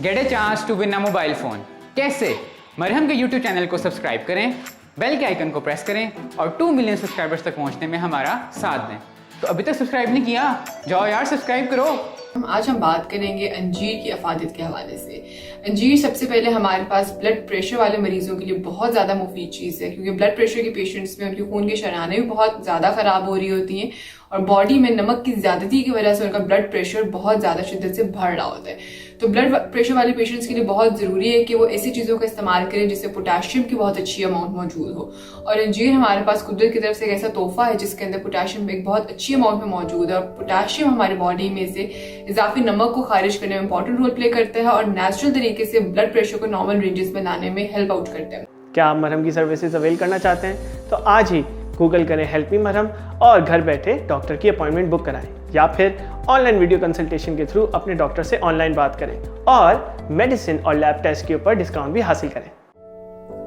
Gate a chance to win a mobile phone. कैसे? मरहम के YouTube channel को subscribe करें, बेल के आइकन को प्रेस करें और 2 मिलियन सब्सक्राइबर्स तक पहुंचने में हमारा साथ दें। तो अभी तक सब्सक्राइब नहीं किया? जाओ यार सब्सक्राइब करो। आज हम बात करेंगे अंजीर की अफादियत के हवाले से। अंजीर सबसे पहले हमारे पास ब्लड प्रेशर वाले मरीजों के लिए बहुत ज़्यादा मुफीद चीज़ है, क्योंकि ब्लड प्रेशर के पेशेंट्स में उनके खून की शरानें भी बहुत ज़्यादा ख़राब हो रही होती हैं और बॉडी में नमक की ज़्यादती की वजह से उनका ब्लड प्रेशर बहुत ज़्यादा शिद्दत से बढ़ रहा होता है। तो ब्लड प्रेशर वाले पेशेंट्स के लिए बहुत ज़रूरी है कि वो ऐसी चीज़ों का इस्तेमाल करें जिससे पोटेशियम की बहुत अच्छी अमाउंट मौजूद हो। और अंजीर हमारे पास कुदरत की तरफ से एक ऐसा तोहफा है जिसके अंदर पोटेशियम एक बहुत अच्छी अमाउंट में मौजूद है और पोटेशियम हमारी बॉडी में से इजाफी नमक को खारिज करने में इंपॉर्टेंट रोल प्ले करता है और नेचुरल तरीके से ब्लड प्रेशर को नॉर्मल रेंजेस में लाने में हेल्प आउट करता है। क्या आप मरहम की सर्विसेज अवेल करना चाहते हैं तो आज ही गूगल करें हेल्प मी मरहम और घर बैठे डॉक्टर की अपॉइंटमेंट बुक कराएं या फिर ऑनलाइन वीडियो कंसल्टेशन के थ्रू अपने डॉक्टर से ऑनलाइन बात करें और मेडिसिन और लैब टेस्ट के ऊपर डिस्काउंट भी हासिल करें।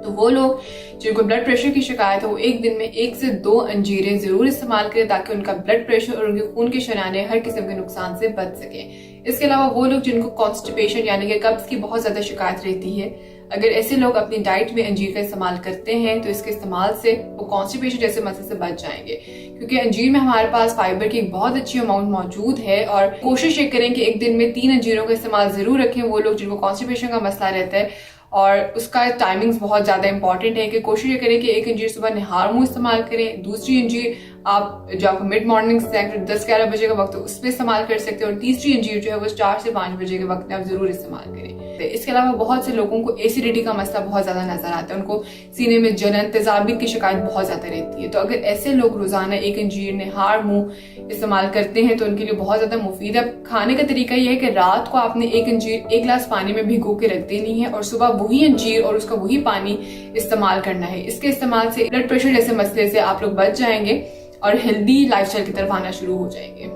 तो वो लोग जिनको ब्लड प्रेशर की शिकायत है वो एक दिन में 1 से 2 अंजीरें जरूर इस्तेमाल करें ताकि उनका ब्लड प्रेशर और उनके खून के शराने हर किस्म के नुकसान से बच सकें। इसके अलावा वो लोग जिनको कॉन्स्टिपेशन यानी कि कब्ज की बहुत ज्यादा शिकायत रहती है, अगर ऐसे लोग अपनी डाइट में अंजीर का इस्तेमाल करते हैं तो इसके इस्तेमाल से वो कॉन्स्टिपेशन जैसे मसले से बच जाएंगे, क्योंकि अंजीर में हमारे पास फाइबर की एक बहुत अच्छी अमाउंट मौजूद है। और कोशिश ये करें कि एक दिन में 3 अंजीरों का इस्तेमाल जरूर रखें वो लोग जिनको कॉन्स्टिपेशन का मसला रहता है। और उसका टाइमिंग्स बहुत ज़्यादा इंपॉर्टेंट है कि कोशिश ये करें कि एक अंजीर सुबह निहार मुंह इस्तेमाल करें, दूसरी अंजीर आप जो आपको मिड मॉर्निंग स्नैक 10-11 बजे का वक्त उस पर इस्तेमाल कर सकते हैं और तीसरी अंजीर जो है वो 4 से 5 बजे के वक्त में आप जरूर इस्तेमाल करें। तो इसके अलावा बहुत से लोगों को एसिडिटी का मसला बहुत ज़्यादा नजर आता है, उनको सीने में जलन तेजाबियत की शिकायत बहुत ज़्यादा रहती है। तो अगर ऐसे लोग रोजाना एक अंजीर निहार मुंह इस्तेमाल करते हैं तो उनके लिए बहुत ज़्यादा मुफीद है। खाने का तरीका यह है कि रात को आपने एक अंजीर 1 गिलास पानी में भिगो के रख देनी है और सुबह वही अंजीर और उसका वही पानी इस्तेमाल करना है। इसके इस्तेमाल से ब्लड प्रेशर जैसे मसले से आप लोग बच जाएंगे और हेल्दी लाइफस्टाइल की तरफ आना शुरू हो जाएंगे।